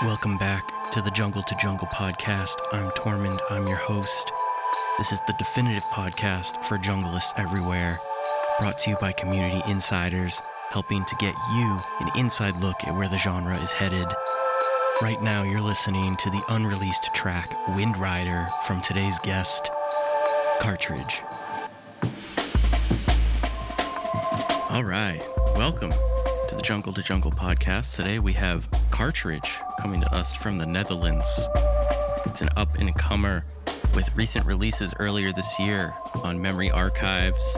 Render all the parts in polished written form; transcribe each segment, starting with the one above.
Welcome back to the Jungle to Jungle podcast. I'm Tormund, I'm your host. This is the definitive podcast for junglists everywhere, brought to you by community insiders, helping to get you an inside look at where the genre is headed. Right now, you're listening to the unreleased track Wind Rider from today's guest, Cartridge. All right, welcome to the Jungle to Jungle podcast. Today we have Cartridge coming to us from the Netherlands. It's an up-and-comer with recent releases earlier this year on Memory Archives.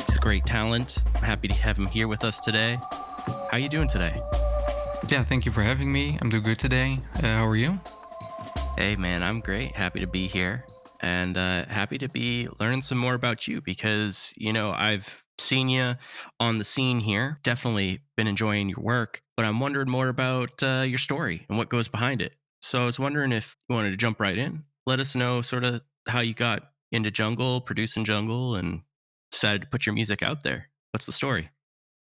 He's a great talent. I'm happy to have him here with us today. How you doing today? Yeah, thank you for having me. I'm doing good today. How are you? Hey man, I'm great. Happy to be here and happy to be learning some more about you because, I've seen you on the scene here. Definitely been enjoying your work, but I'm wondering more about your story and what goes behind it. So I was wondering if you wanted to jump right in. Let us know sort of how you got into jungle, producing jungle, and decided to put your music out there. What's the story?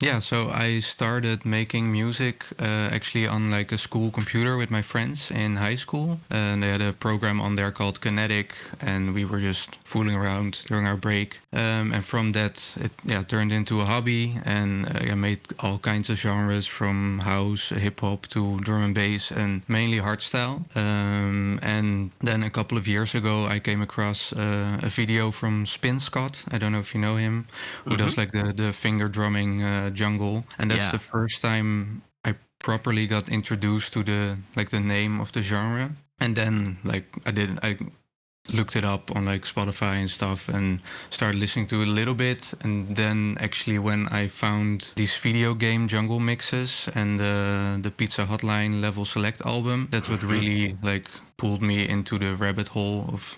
Yeah, so I started making music actually on like a school computer with my friends in high school. And they had a program on there called Kinetic, and we were just fooling around during our break. And from that, it turned into a hobby, and I made all kinds of genres from house, hip hop to drum and bass, and mainly hardstyle. And then a couple of years ago, I came across a video from Spin Scott. I don't know if you know him, who does like the finger drumming jungle, and that's Yeah. the first time I properly got introduced to the name of the genre. And then I looked it up on like Spotify and stuff and started listening to it a little bit. And then actually when I found these video game jungle mixes and the Pizza Hotline Level Select album, that's what really like pulled me into the rabbit hole of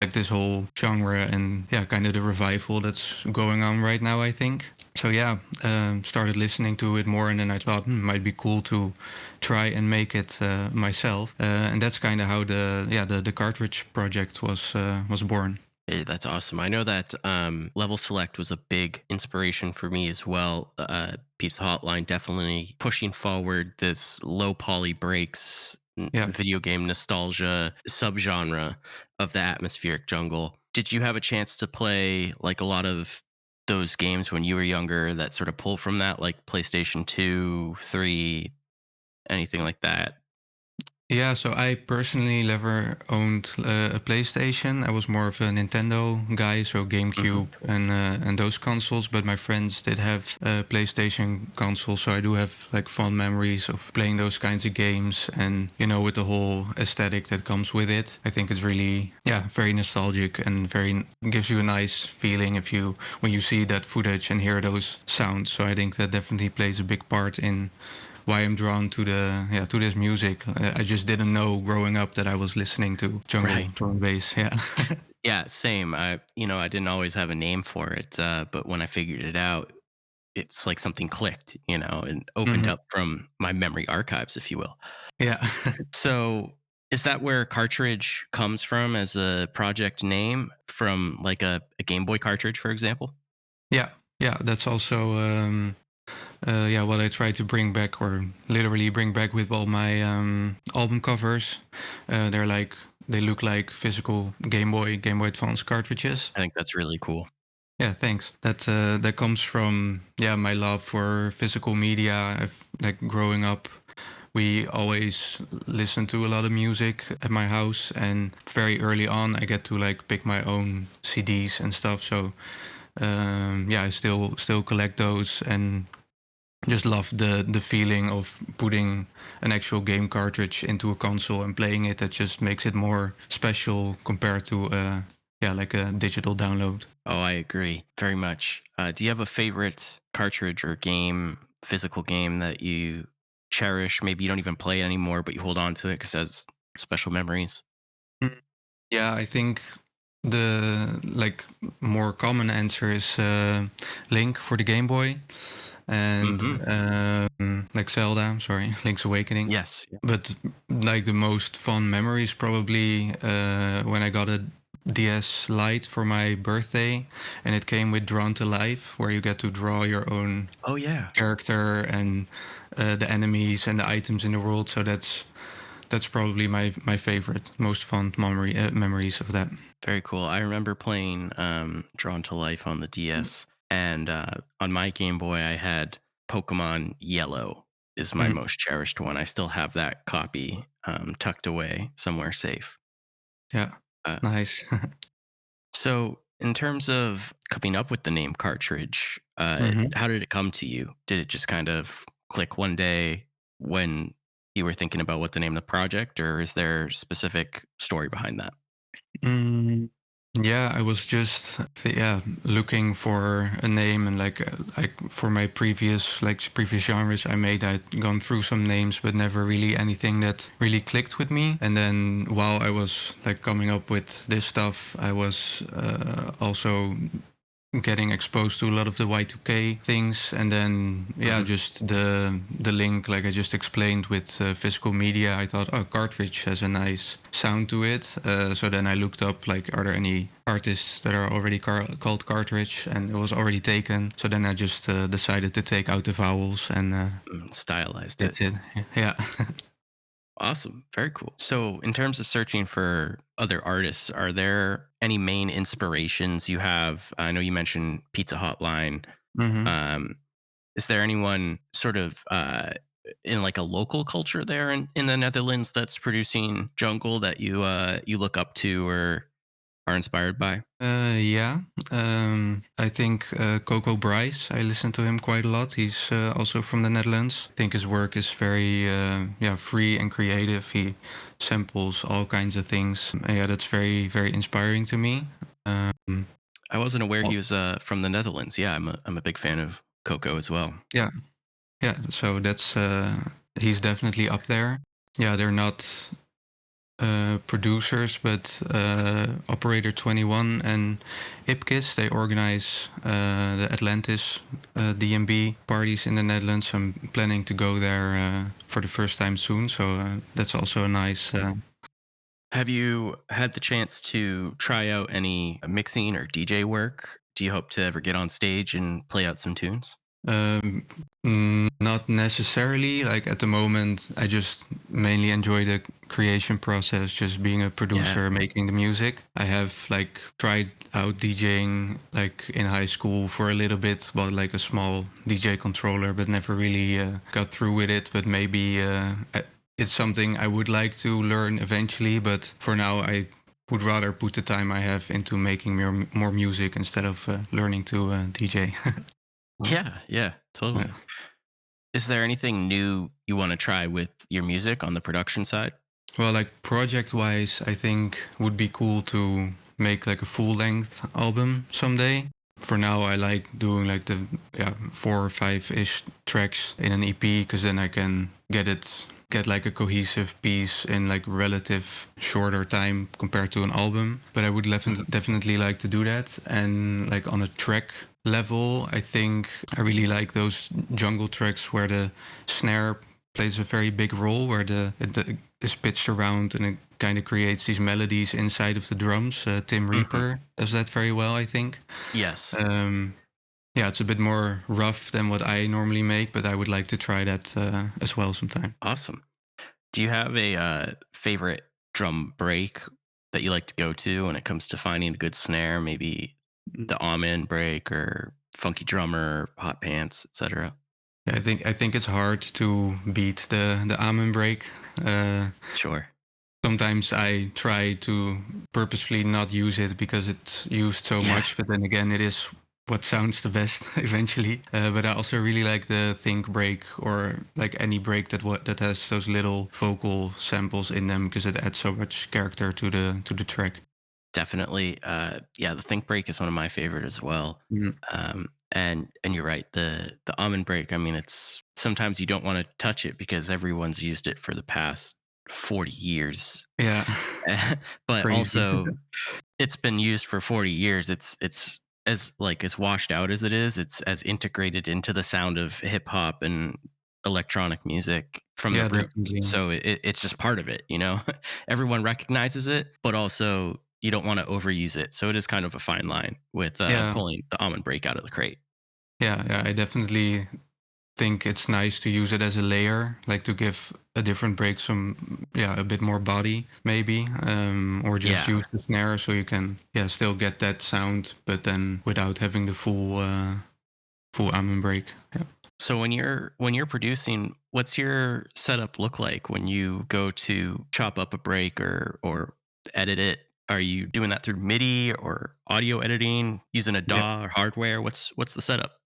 like this whole genre and kind of the revival that's going on right now, I think. So started listening to it more, and then I thought it might be cool to try and make it myself, and that's kind of how the cartridge project was born. Hey, that's awesome. I know that Level Select was a big inspiration for me as well. Pizza Hotline definitely pushing forward this low poly breaks Yeah. video game nostalgia subgenre of the atmospheric jungle. Did you have a chance to play like a lot of those games when you were younger that sort of pull from that, like PlayStation 2, 3, anything like that? Yeah, so I personally never owned a PlayStation. I was more of a Nintendo guy, so GameCube and those consoles. But my friends did have PlayStation consoles, so I do have like fond memories of playing those kinds of games. And with the whole aesthetic that comes with it, I think it's really very nostalgic and very gives you a nice feeling when you see that footage and hear those sounds. So I think that definitely plays a big part in why I'm drawn to to this music. I just didn't know growing up that I was listening to jungle drum and bass. Yeah. Yeah, same. I didn't always have a name for it, but when I figured it out, it's like something clicked, and opened Mhm. up from my memory archives, if you will. Yeah. So, is that where Cartridge comes from as a project name from like a Game Boy cartridge, for example? Yeah. Yeah. That's also what I try to bring back, or literally bring back with all my album covers. They look like physical Game Boy Advance cartridges. I think that's really cool. Yeah, thanks. That comes from my love for physical media. I've like growing up, we always listen to a lot of music at my house, and very early on, I get to like pick my own CDs and stuff. So I still collect those and just love the feeling of putting an actual game cartridge into a console and playing it. That just makes it more special compared to like a digital download. Oh, I agree very much. Do you have a favorite cartridge or game, physical game that you cherish? Maybe you don't even play it anymore, but you hold on to it because it has special memories. Mm. Yeah, I think the like more common answer is Link for the Game Boy, and like Zelda, sorry, Link's Awakening. Yes. But like the most fun memory is probably when I got a DS Lite for my birthday, and it came with Drawn to Life, where you get to draw your own Oh yeah. character, and the enemies and the items in the world. So that's probably my favorite, most fond memories of that. Very cool. I remember playing Drawn to Life on the DS, and on my Game Boy, I had Pokemon Yellow is my Mm, most cherished one. I still have that copy tucked away somewhere safe. yeah, Uh, nice. so, in terms of coming up with the name Cartridge, hmm how did it come to you? Did it just kind of click one day when you were thinking about what to name the project, or is there specific story behind that? Mm, yeah, I was just yeah looking for a name and like for my previous genres I made. I'd gone through some names, but never really anything that really clicked with me. And then while I was like coming up with this stuff, I was also getting exposed to a lot of the Y2K things, and then yeah, Hmm. just the link like I just explained with physical media. I thought, oh, cartridge has a nice sound to it. So then I looked up like, are there any artists that are already called cartridge, and it was already taken. So then I just decided to take out the vowels, and Stylized it. that's it. Yeah. Awesome. Very cool. So, in terms of searching for other artists, are there any main inspirations you have? I know you mentioned Pizza Hotline. hmm Um, is there anyone sort of in like a local culture there in the Netherlands that's producing jungle that you look up to or are inspired by? Yeah, I think Coco Bryce. I listen to him quite a lot. He's also from the Netherlands. I think his work is very yeah, free and creative. He samples all kinds of things. And yeah, that's very inspiring to me. Um, I wasn't aware well, he was from the Netherlands. Yeah, I'm a big fan of Coco as well. yeah, yeah. So that's he's definitely up there. Yeah, they're not producers, but Operator 21 and IPKIS, they organize the Atlantis DMB parties in the Netherlands. I'm planning to go there for the first time soon, so that's also a nice. Have you had the chance to try out any mixing or DJ work? Do you hope to ever get on stage and play out some tunes? Um, Not necessarily. Like at the moment, I just mainly enjoy the creation process, just being a Yeah. producer, making the music. I have like tried out DJing like in high school for a little bit, bought like a small DJ controller, but never really got through with it. But maybe it's something I would like to learn eventually. But for now, I would rather put the time I have into making more music instead of learning to DJ. Yeah, yeah, totally. Is there anything new you want to try with your music on the production side? Well, like project wise, I think would be cool to make like a full length album someday. For now, I like doing like the yeah 4 or 5 ish tracks in an EP because then I can get like a cohesive piece in like relative shorter time compared to an album. But I would Mhm. definitely like to do that. And like on a track level, I think I really like those jungle tracks where the snare plays a very big role, where it is pitched around and it kind of creates these melodies inside of the drums. Tim Mhm. Reaper does that very well, I think. Yes. Um, yeah, it's a bit more rough than what I normally make, but I would like to try that as well sometime. Awesome. Do you have a favorite drum break that you like to go to when it comes to finding a good snare? Maybe Mm. the Amen break or Funky Drummer, Hot Pants, etc. Yeah, I think it's hard to beat the amen break. Uh, Sure. Sometimes I try to purposefully not use it because it's used so Yeah, much, but then again, it is what sounds the best eventually. But I also really like the think break or like any break that has those little vocal samples in them because it adds so much character to the track. definitely. Yeah, the Think break is one of my favorite as well. Mm. And you're right. The almond break. I mean, it's sometimes you don't want to touch it because everyone's used it for the past 40 years. Yeah, But crazy. also, it's been used for 40 years. It's as like as washed out as it is. It's as integrated into the sound of hip hop and electronic music from the Yeah, roots. definitely. So it's just part of it. Everyone recognizes it, but also you don't want to overuse it. So it is kind of a fine line with Yeah, pulling the almond break out of the crate. yeah. I definitely think it's nice to use it as a layer, like to give a different break some, yeah, a bit more body maybe, or just Yeah. use the snare so you can, yeah, still get that sound, but then without having the full amen break. Yeah. So when you're producing, what's your setup look like when you go to chop up a break or edit it? Are you doing that through MIDI or audio editing using a Yeah. DAW or hardware? What's the setup?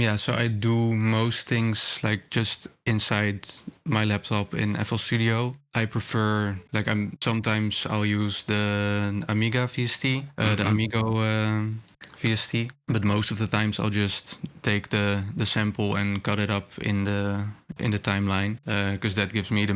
Yeah, so I do most things like just inside my laptop in FL Studio. I prefer like sometimes I'll use the Amiga VST, the Hmm. Amigo VST, but most of the times I'll just take the sample and cut it up in the timeline because that gives me the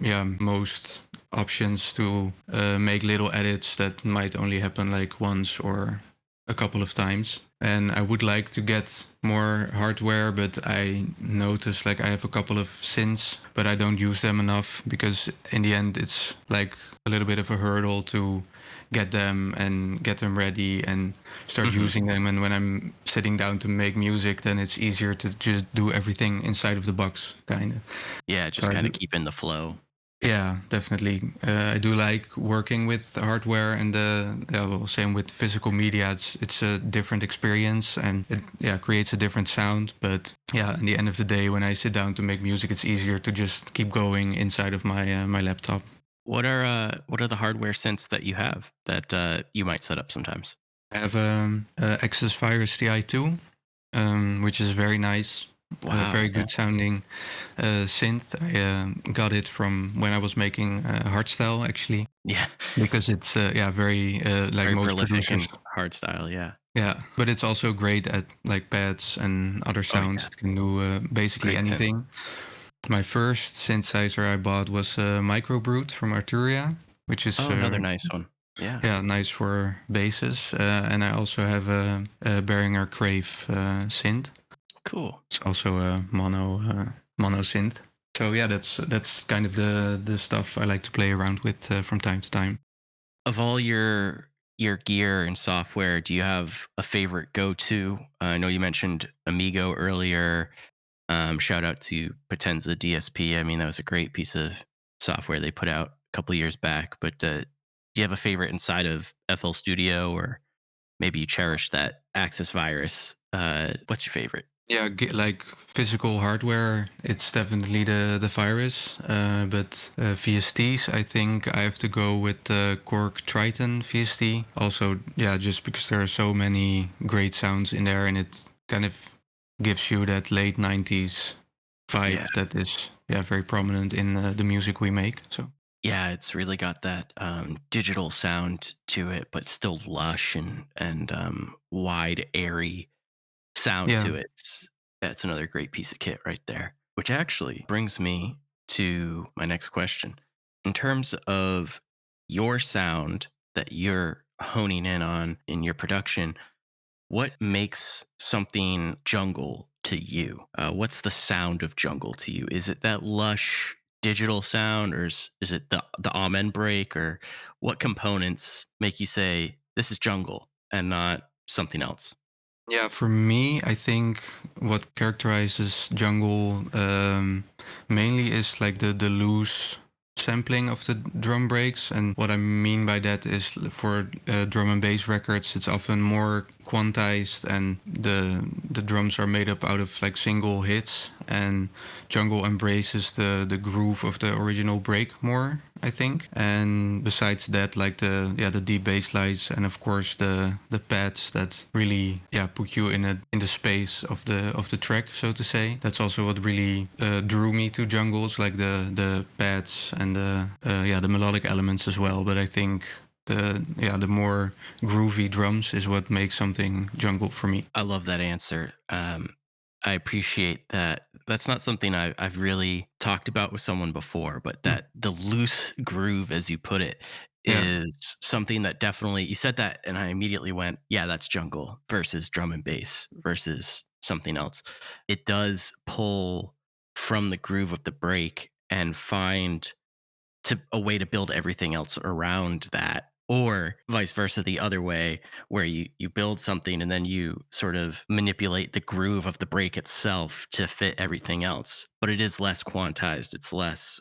yeah most options to make little edits that might only happen like once or a couple of times. And I would like to get more hardware, but I notice like I have a couple of synths, but I don't use them enough because in the end it's like a little bit of a hurdle to get them and get them ready and start Hmm. using them. And when I'm sitting down to make music, then it's easier to just do everything inside of the box, kind of. Yeah, So just I kind of do, keep in the flow. yeah, definitely. I do like working with hardware and yeah, well, same with physical media. It's a different experience and it yeah creates a different sound. But yeah, in the end of the day, when I sit down to make music, it's easier to just keep going inside of my laptop. What are the hardware synths that you have that you might set up sometimes? I have Access Virus TI2, which is very nice, very Wow. good sounding synth. I got it from when I was making hardstyle actually. Yeah. Because it's yeah very like Very most prolific producers. and hard style. Yeah. Yeah, but it's also great at like pads and other Oh sounds. yeah. It can do basically Great synth. anything. My first synthesizer I bought was a Microbrute from Arturia, which is Oh, another nice one. Yeah. yeah nice for basses. And I also have a Behringer Crave synth. Cool. It's also a mono synth. So yeah, that's kind of the stuff I like to play around with from time to time. Of all your gear and software, do you have a favorite go-to? I know you mentioned Amigo earlier. Shout out to Potenza DSP. I mean, that was a great piece of software they put out a couple years back. But do you have a favorite inside of FL Studio, or maybe you cherish that Access virus? What's your favorite? Yeah, like physical hardware, it's definitely the virus. But VSTs, I think I have to go with the Korg Triton VST. Also, yeah, just because there are so many great sounds in there, and it kind of gives you that late '90s Yeah, vibe that is yeah very prominent in the music we make. So yeah, it's really got that digital sound to it, but still lush and wide, airy sound yeah, to it. That's another great piece of kit right there. Which actually brings me to my next question. In terms of your sound that you're honing in on in your production, what makes something jungle to you? What's the sound of jungle to you? Is it that lush digital sound, or is it the amen break, or what components make you say this is jungle and not something else? yeah, for me, I think what characterizes jungle mainly is like the loose sampling of the drum breaks. And what I mean by that is for drum and bass records, it's often more quantized, and the drums are made up out of like single hits. And jungle embraces the groove of the original break more, I think. And besides that, like the deep bass lines and of course the pads that really put you in the space of the track, so to say. That's also what really drew me to jungles, like the pads and the melodic elements as well. But I think the more groovy drums is what makes something jungle for me. I love that answer. I appreciate that. That's not something I've really talked about with someone before, but Mm. that the loose groove, as you put it, Yeah. is something that definitely you said that, and I immediately went, yeah, that's jungle versus drum and bass versus something else. It does pull from the groove of the break and find to a way to build everything else around that. or vice versa the other way, where you build something and then you sort of manipulate the groove of the break itself to fit everything else, but it is less quantized, it's less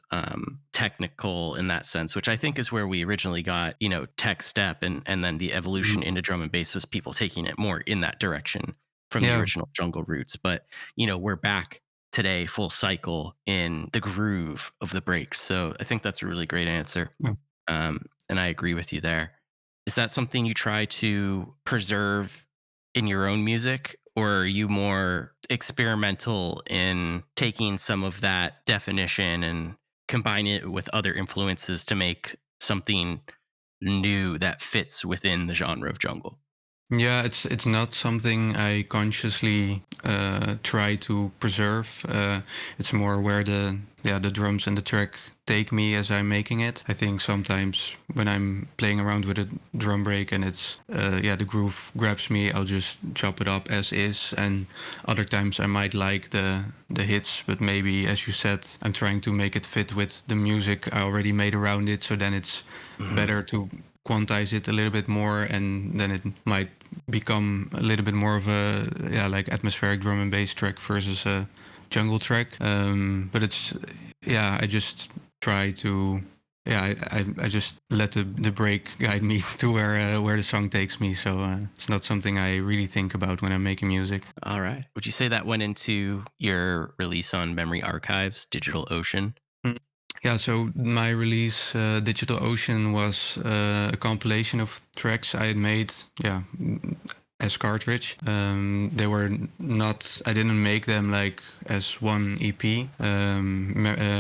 technical in that sense, which I think is where we originally got, tech step, and then the Mhm. evolution into drum and bass was people taking it more in that direction from the Yeah. original jungle roots. But we're back today full cycle in the groove of the breaks, so I think that's a really great answer. Yeah. And I agree with you there. Is that something you try to preserve in your own music, or are you more experimental in taking some of that definition and combine it with other influences to make something new that fits within the genre of jungle? Yeah, it's not something I consciously try to preserve. It's more where the drums and the track take me as I'm making it. I think sometimes when I'm playing around with a drum break and it's the groove grabs me, I'll just chop it up as is. And other times I might like the hits, but maybe as you said, I'm trying to make it fit with the music I already made around it. So then it's Hmm. better to quantize it a little bit more, and then it might become a little bit more of a like atmospheric drum and bass track versus a jungle track. But it's I just try to I just let the break guide me to where the song takes me. So it's not something I really think about when I'm making music. All right. Would you say that went into your release on Memory Archives, Digital Ocean? Mm. Yeah, so my release, Digital Ocean, was a compilation of tracks I had made, as cartridge. They were not, I didn't make them like as one EP.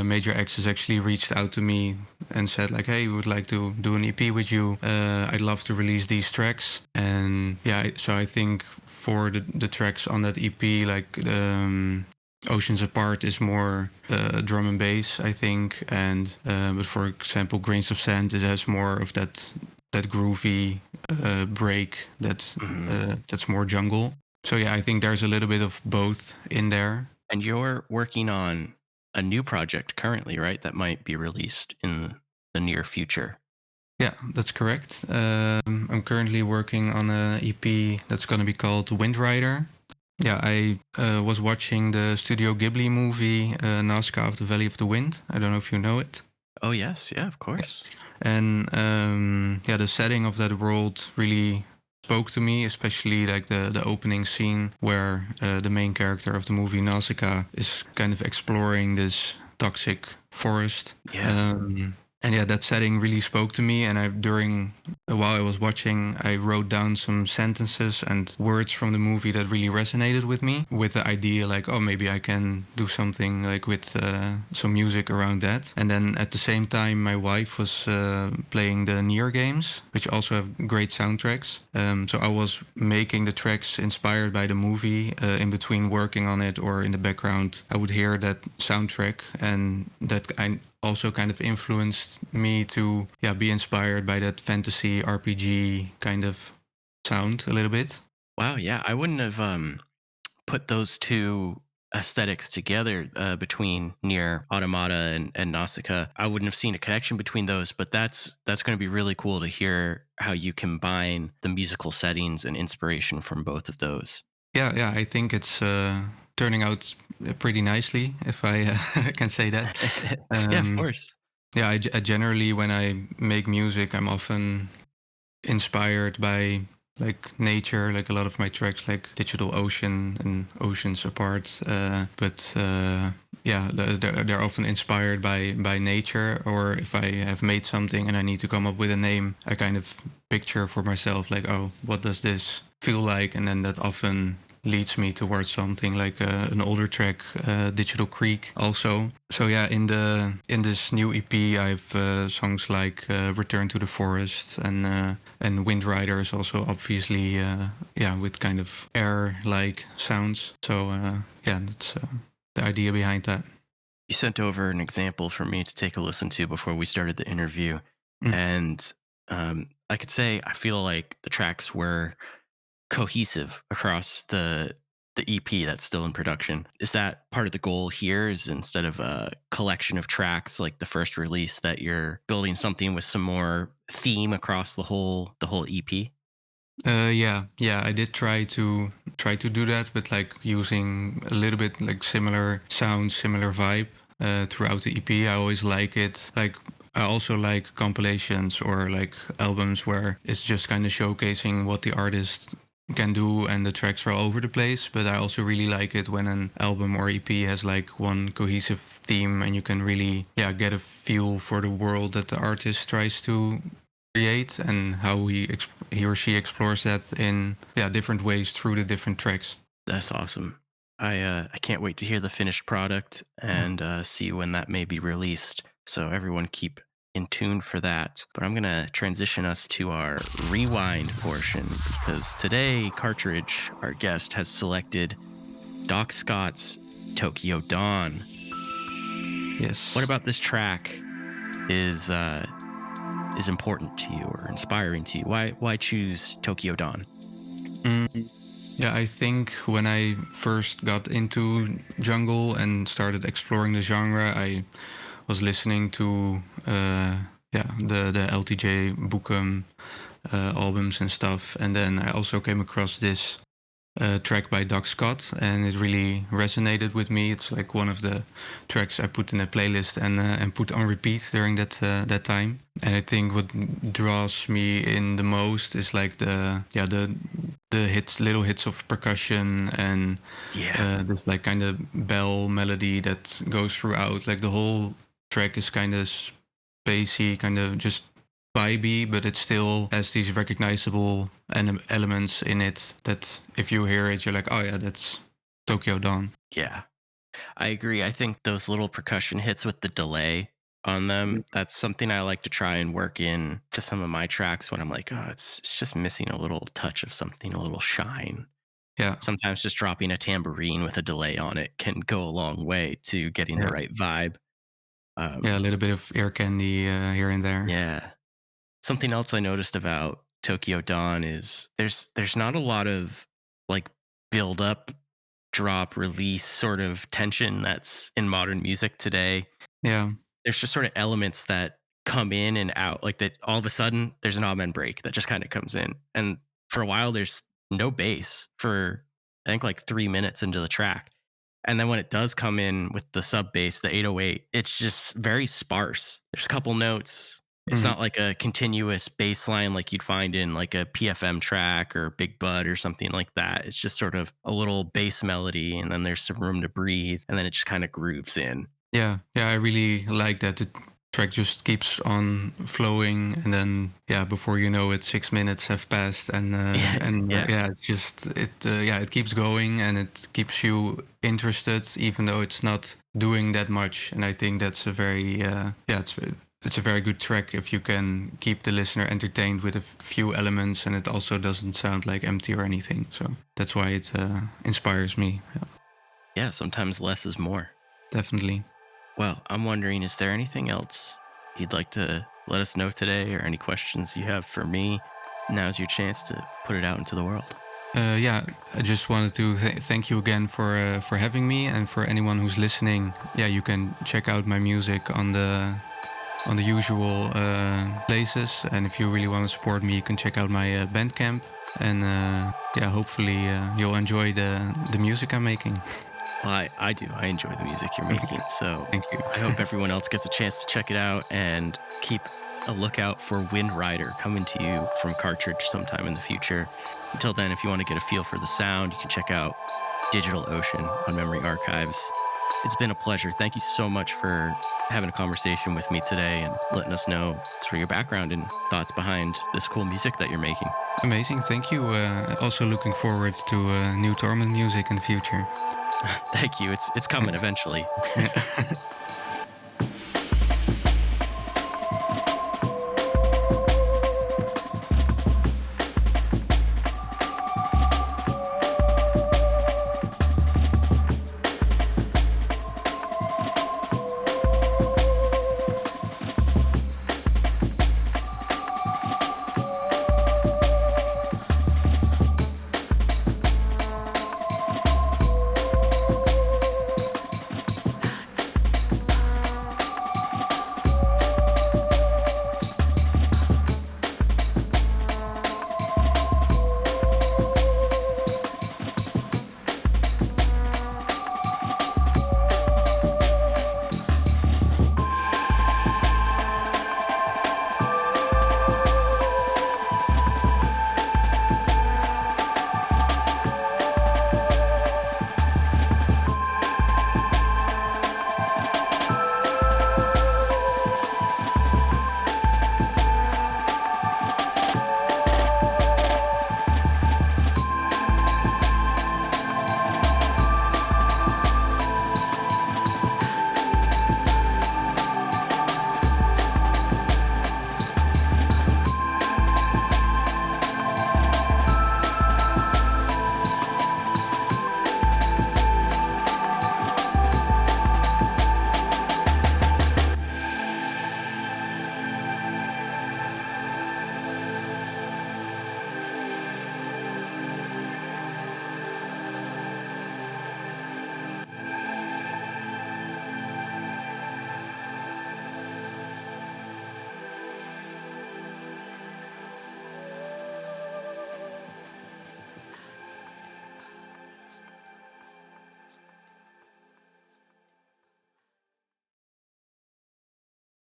Major Access actually reached out to me and said like, hey, we would like to do an EP with you. I'd love to release these tracks. And so I think for the tracks on that EP, like Oceans Apart is more drum and bass, I think, and but for example, Grains of Sand, it has more of that groovy break Hmm. that's more jungle. So yeah, I think there's a little bit of both in there. And you're working on a new project currently, right? That might be released in the near future. Yeah, that's correct. I'm currently working on a EP that's going to be called Wind Rider. Yeah, I was watching the Studio Ghibli movie Nazca of the Valley of the Wind. I don't know if you know it. Oh, yes. Yeah, of course. And the setting of that world really spoke to me, especially like the opening scene where the main character of the movie Nausicaa is kind of exploring this toxic forest. Yeah. And yeah, that setting really spoke to me. And I during while I was watching, I wrote down some sentences and words from the movie that really resonated with me. With the idea like, oh, maybe I can do something like with some music around that. And then at the same time, my wife was playing the Nier games, which also have great soundtracks. So I was making the tracks inspired by the movie. In between working on it or in the background, I would hear that soundtrack, and that I also kind of influenced me to be inspired by that fantasy RPG kind of sound a little bit. Wow. Yeah. I wouldn't have put those two aesthetics together between near Automata and Nausicaa. I wouldn't have seen a connection between those, but that's going to be really cool to hear how you combine the musical settings and inspiration from both of those. Yeah, I think it's turning out pretty nicely, if I can say that. Yeah, of Um, course. yeah, I generally, when I make music, I'm often inspired by like nature, like a lot of my tracks, like Digital Ocean and Oceans Apart. They're often inspired by nature. Or if I have made something and I need to come up with a name, I kind of picture for myself like, oh, what does this feel like? And then that often leads me towards something like an older track, Digital Creek, also. So yeah, in this new EP, I have songs like Return to the Forest, and Wind Rider is also obviously with kind of air like sounds. So that's the idea behind that. You sent over an example for me to take a listen to before we started the interview, Mm. and I could say I feel like the tracks were cohesive across the EP that's still in production. Is that part of the goal here? Is instead of a collection of tracks like the first release, that you're building something with some more theme across the whole EP? Yeah, I did try to do that, but like using a little bit like similar sound, similar vibe throughout the EP. I always like it. Like I also like compilations or like albums where it's just kind of showcasing what the artist can do and the tracks are all over the place. But I also really like it when an album or EP has like one cohesive theme and you can really get a feel for the world that the artist tries to create and how he or she explores that in different ways through the different tracks. That's awesome. I can't wait to hear the finished product and see when that may be released. So everyone keep in tune for that. But I'm gonna transition us to our rewind portion because today Cartridge, our guest, has selected Doc Scott's Tokyo Dawn. What Yes. about this track is important to you or inspiring to you? Why choose Tokyo Dawn? Mm, yeah, I think when I first got into jungle and started exploring the genre, I was listening to the LTJ Bookham albums and stuff, and then I also came across this track by Doc Scott, and it really resonated with me. It's like one of the tracks I put in a playlist and put on repeat during that time. And I think what draws me in the most is like the hits, little hits of percussion and Yeah. this like kind of bell melody that goes throughout. Like the whole track is kind of spacey, kind of just vibey, but it still has these recognizable elements in it that if you hear it, you're like, oh yeah, that's Tokyo Dawn. Yeah. I agree. I think those little percussion hits with the delay on them, that's something I like to try and work in to some of my tracks when I'm like, oh, it's just missing a little touch of something, a little shine. Yeah, Sometimes just dropping a tambourine with a delay on it can go a long way to getting the yeah, right vibe. yeah. A Um, little bit of ear candy here and there. yeah. Something else I noticed about Tokyo Dawn is there's not a lot of like build up, drop, release sort of tension that's in modern music today. Yeah, There's just sort of elements that come in and out, like that all of a sudden there's an amen break that just kind of comes in. And for a while there's no bass for I think like 3 minutes into the track. And then when it does come in with the sub bass, the 808, it's just very sparse. There's a couple notes. It's mhm. not like a continuous bass line like you'd find in like a PFM track or Big Bud or something like that. It's just sort of a little bass melody and then there's some room to breathe and then it just kind of grooves in. Yeah. I really like that the track just keeps on flowing, and then before you know it, 6 minutes have passed, and Yeah. it keeps going and it keeps you interested, even though it's not doing that much. And I think that's a very it's a very good track if you can keep the listener entertained with a few elements, and it also doesn't sound like empty or anything. So that's why it inspires me. Yeah, Yeah, sometimes less is more. definitely. Well, I'm wondering, is there anything else you'd like to let us know today or any questions you have for me? Now's your chance to put it out into the world. Yeah, I just wanted to thank you again for having me, and for anyone who's listening. Yeah, you can check out my music on the usual places, and if you really want to support me, you can check out my Bandcamp. And hopefully you'll enjoy the music I'm making. Well, I do. I enjoy the music you're making. So Thank you. I hope everyone else gets a chance to check it out and keep a lookout for Wind Rider coming to you from Cartridge sometime in the future. Until then, if you want to get a feel for the sound, you can check out Digital Ocean on Memory Archives. It's been a pleasure. Thank you so much for having a conversation with me today and letting us know sort of your background and thoughts behind this cool music that you're making. Amazing, thank you. Also looking forward to new Torment music in the future. Thank you. It's coming eventually. Yeah.